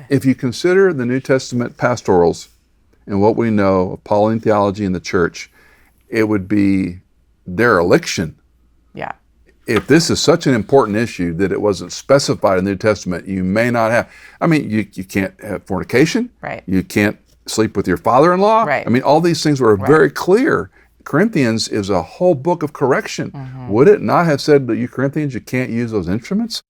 If you consider the New Testament pastorals and what we know of Pauline theology in the church, it would be dereliction. Yeah. If this is such an important issue that it wasn't specified in the New Testament, you may not have. I mean, you can't have fornication. Right. You can't sleep with your father-in-law. Right. I mean, all these things were very clear. Corinthians is a whole book of correction. Would it not have said that you Corinthians, you can't use those instruments?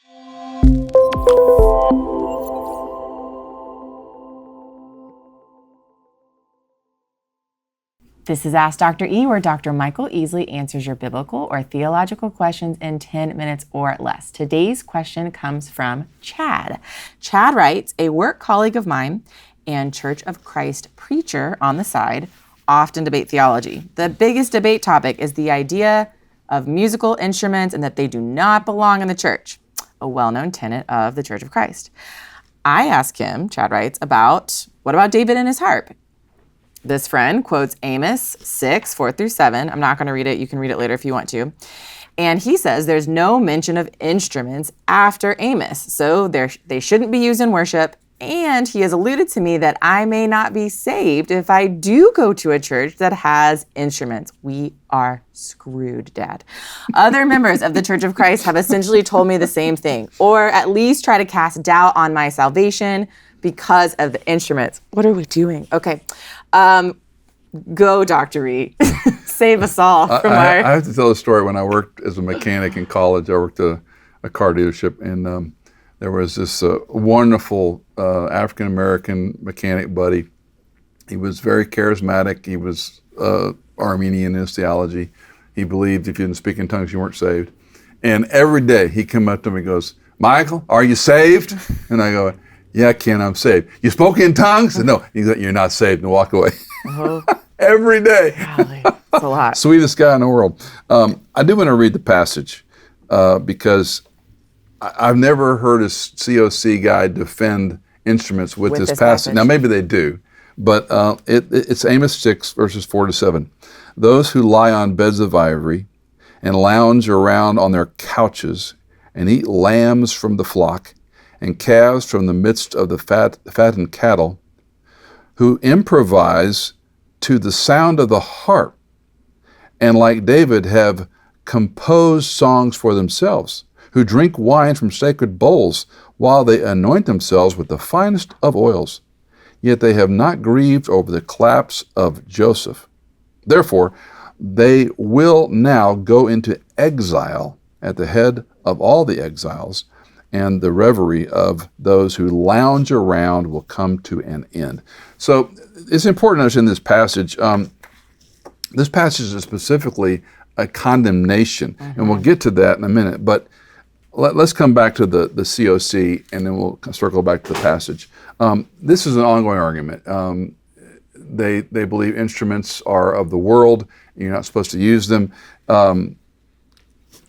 This is Ask Dr. E, where Dr. Michael Easley answers your biblical or theological questions in 10 minutes or less. Today's question comes from Chad. Chad writes, a work colleague of mine and Church of Christ preacher on the side often debate theology. The biggest debate topic is the idea of musical instruments and that they do not belong in the church, a well-known tenet of the Church of Christ. I ask him, Chad writes, what about David and his harp? This friend quotes Amos 6, 4 through 7. I'm not going to read it. You can read it later if you want to. And he says there's no mention of instruments after Amos, so they shouldn't be used in worship. And he has alluded to me that I may not be saved if I do go to a church that has instruments. We are screwed, Dad. Other members of the Church of Christ have essentially told me the same thing, or at least try to cast doubt on my salvation because of the instruments. What are we doing? Okay. Go, Dr. E. Save us all from I have to tell a story. When I worked as a mechanic in college, I worked at a car dealership, and there was this wonderful African-American mechanic buddy. He was very charismatic. He was Armenian in his theology. He believed if you didn't speak in tongues, you weren't saved. And every day he'd come up to me and goes, Michael, are you saved? And I go, yeah, Ken, I'm saved. You spoke in tongues? And no, he goes, you're not saved, and walk away. Every day. Golly, that's a lot. Sweetest guy in the world. I do want to read the passage because I've never heard a COC guy defend instruments with this passage. Now, maybe they do, but it's Amos 6, verses 4 to 7. Those who lie on beds of ivory and lounge around on their couches and eat lambs from the flock and calves from the midst of the fattened cattle, who improvise to the sound of the harp, and like David have composed songs for themselves, who drink wine from sacred bowls, while they anoint themselves with the finest of oils. Yet they have not grieved over the claps of Joseph. Therefore, they will now go into exile at the head of all the exiles, and the reverie of those who lounge around will come to an end. So it's important to understand this passage. This passage is specifically a condemnation, and we'll get to that in a minute. But let's come back to the COC, and then we'll circle back to the passage. This is an ongoing argument. They believe instruments are of the world. You're not supposed to use them.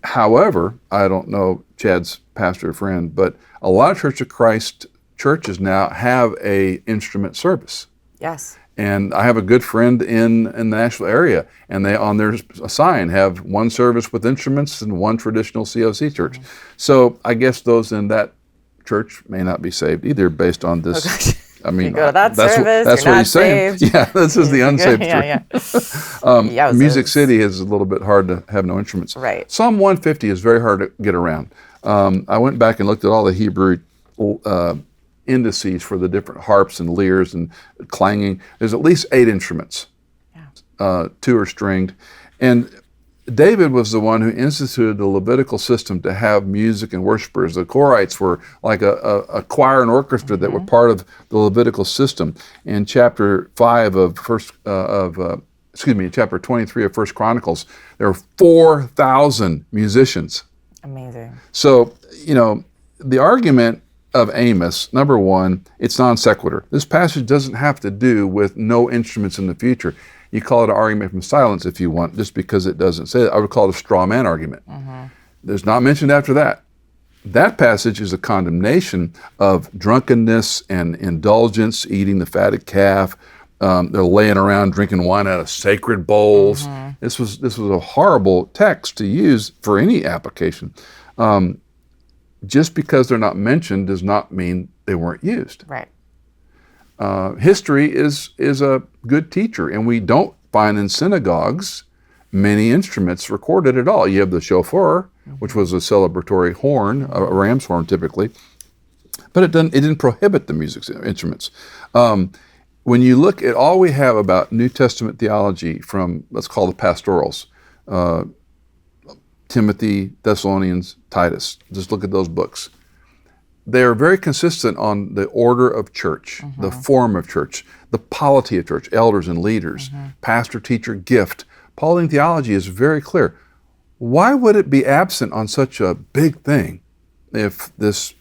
However, I don't know Chad's pastor friend, but a lot of Church of Christ churches now have a instrument service. Yes. And I have a good friend in the Nashville area, and they on their sign have one service with instruments and one traditional COC church. So I guess those in that church may not be saved either, based on this. Okay. I mean, you go to that that's service, that's what he's saying. Saved. Yeah, this is the unsaved church. Yeah. Music City is a little bit hard to have no instruments. Right. Psalm 150 is very hard to get around. I went back and looked at all the Hebrew indices for the different harps and lyres and clanging. There's at least 8 instruments. Yeah. 2 are stringed. And David was the one who instituted the Levitical system to have music and worshipers. The Korites were like a choir and orchestra that were part of the Levitical system. In chapter 5 of chapter 23 of 1 Chronicles, there are 4,000 musicians. Amazing. So, the argument of Amos, number one, it's non sequitur. This passage doesn't have to do with no instruments in the future. You call it an argument from silence if you want, just because it doesn't say that. I would call it a straw man argument. There's not mentioned after that. That passage is a condemnation of drunkenness and indulgence, eating the fatted calf. They're laying around drinking wine out of sacred bowls. This was a horrible text to use for any application. just because they're not mentioned does not mean they weren't used. Right. History is a good teacher, and we don't find in synagogues many instruments recorded at all. You have the shofar, which was a celebratory horn, a ram's horn typically, but it didn't prohibit the music instruments. When you look at all we have about New Testament theology from, let's call the pastorals, Timothy, Thessalonians, Titus, just look at those books. They are very consistent on the order of church, the form of church, the polity of church, elders and leaders, pastor, teacher, gift. Pauline theology is very clear. Why would it be absent on such a big thing if this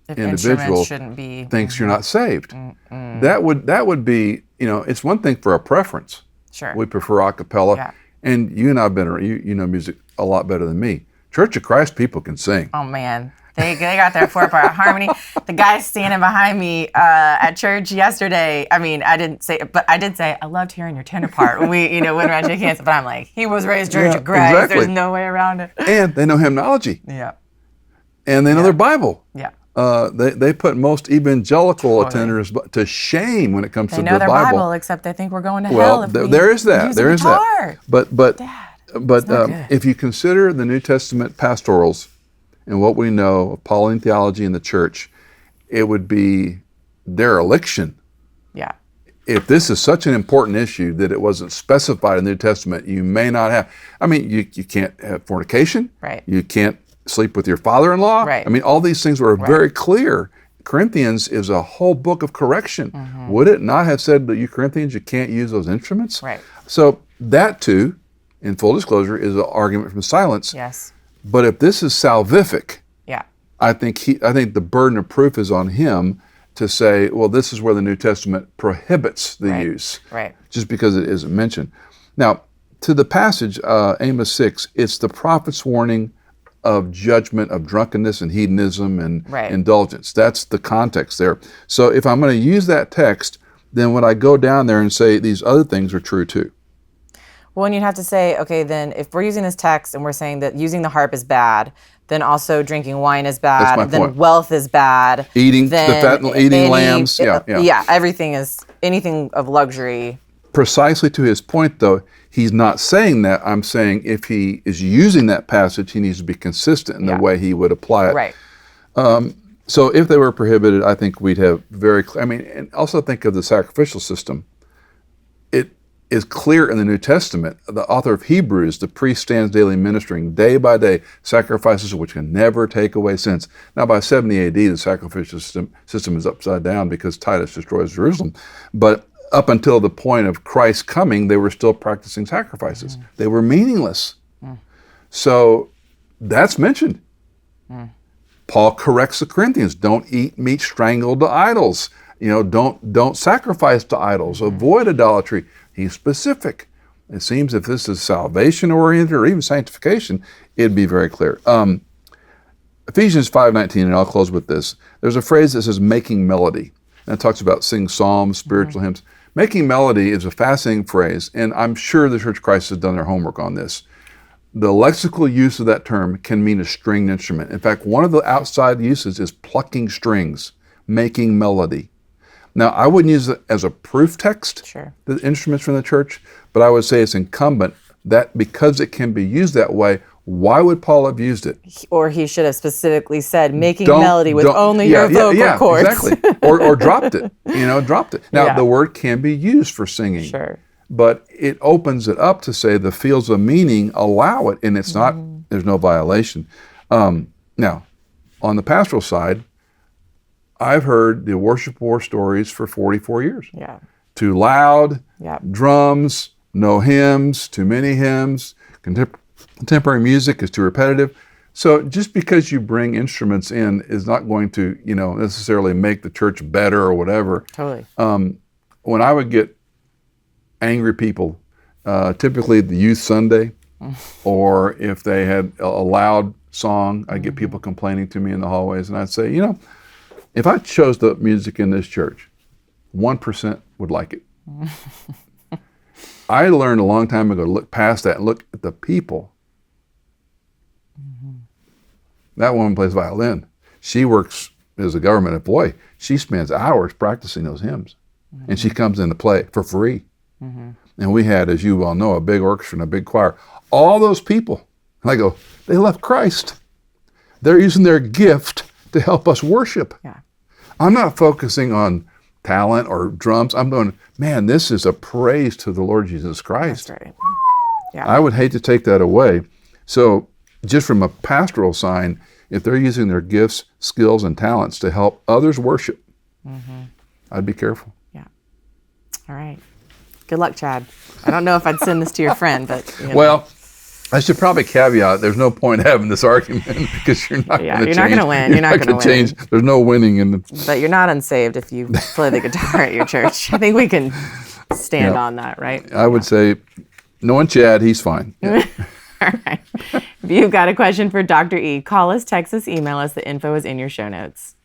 individual thinks you're not saved? That would be, it's one thing for a preference. Sure. We prefer a cappella. Yeah. And you and I have been, you know music a lot better than me. Church of Christ people can sing. Oh man. They got their 4-part harmony. The guy standing behind me at church yesterday, I mean, I didn't say it, but I did say, I loved hearing your tenor part when we, went around shaking hands. But I'm like, he was raised Church of Christ. Exactly. There's no way around it. And they know hymnology. Yeah. And they know their Bible. Yeah. They put most evangelical attenders to shame when it comes to the Bible. They know their Bible, except they think we're going to hell. Well, there is that. There is that. But if you consider the New Testament pastorals and what we know of Pauline theology in the church, it would be dereliction. Yeah. If this is such an important issue that it wasn't specified in the New Testament, you may not have. I mean, you can't have fornication. Right. You can't sleep with your father-in-law. Right. I mean, all these things were very clear. Corinthians is a whole book of correction. Would it not have said that you Corinthians, you can't use those instruments? Right. So that too, in full disclosure, is an argument from silence. Yes. But if this is salvific, yeah, I think the burden of proof is on him to say, well, this is where the New Testament prohibits the use, just because it isn't mentioned. Now, to the passage, Amos 6, it's the prophet's warning of judgment of drunkenness and hedonism and indulgence. That's the context there. So if I'm going to use that text, then when I go down there and say these other things are true too. Well, and you'd have to say, okay, then if we're using this text and we're saying that using the harp is bad, then also drinking wine is bad, then wealth is bad. Eating lambs, Yeah, anything of luxury. Precisely to his point, though, he's not saying that. I'm saying if he is using that passage, he needs to be consistent in the way he would apply it. Right. So if they were prohibited, I think we'd have very clear. I mean, and also think of the sacrificial system. It is clear in the New Testament. The author of Hebrews, the priest stands daily ministering day by day sacrifices which can never take away sins. Now by 70 AD, the sacrificial system is upside down because Titus destroys Jerusalem. But up until the point of Christ's coming, they were still practicing sacrifices. They were meaningless. So that's mentioned. Paul corrects the Corinthians. Don't eat meat strangled to idols. Don't sacrifice to idols. Avoid idolatry. He's specific. It seems if this is salvation-oriented or even sanctification, it'd be very clear. Ephesians 5:19, and I'll close with this. There's a phrase that says making melody. And it talks about sing psalms, spiritual hymns. Making melody is a fascinating phrase, and I'm sure the Church of Christ has done their homework on this. The lexical use of that term can mean a stringed instrument. In fact, one of the outside uses is plucking strings, making melody. Now, I wouldn't use it as a proof text, the instruments from the church, but I would say it's incumbent that because it can be used that way, why would Paul have used it? Or he should have specifically said, making melody with only your vocal cords. Exactly. Or dropped it, dropped it. Now, the word can be used for singing. Sure. But it opens it up to say the fields of meaning allow it, and it's not, there's no violation. Now, on the pastoral side, I've heard the worship war stories for 44 years. Yeah. Too loud, drums, no hymns, too many hymns, contemporary music is too repetitive. So just because you bring instruments in is not going to, necessarily make the church better or whatever. Totally. When I would get angry people, typically the youth Sunday, or if they had a loud song, I'd get people complaining to me in the hallways, and I'd say, if I chose the music in this church, 1% would like it. I learned a long time ago to look past that and look at the people. That woman plays violin. She works as a government employee. She spends hours practicing those hymns. And she comes in to play for free. And we had, as you well know, a big orchestra and a big choir. All those people, and I go, they love Christ. They're using their gift to help us worship. Yeah. I'm not focusing on talent or drums. I'm going, man, this is a praise to the Lord Jesus Christ. That's right. Yeah. I would hate to take that away. So just from a pastoral sign, if they're using their gifts, skills, and talents to help others worship, I'd be careful. Yeah. All right. Good luck, Chad. I don't know if I'd send this to your friend, but Well, I should probably caveat, there's no point having this argument because you're not going to change. You're not going to win. You're not going to change. There's no winning in the... But you're not unsaved if you play the guitar at your church. I think we can stand on that, right? I would say, knowing Chad, he's fine. Yeah. All right. If you've got a question for Dr. E, call us, text us, email us. The info is in your show notes.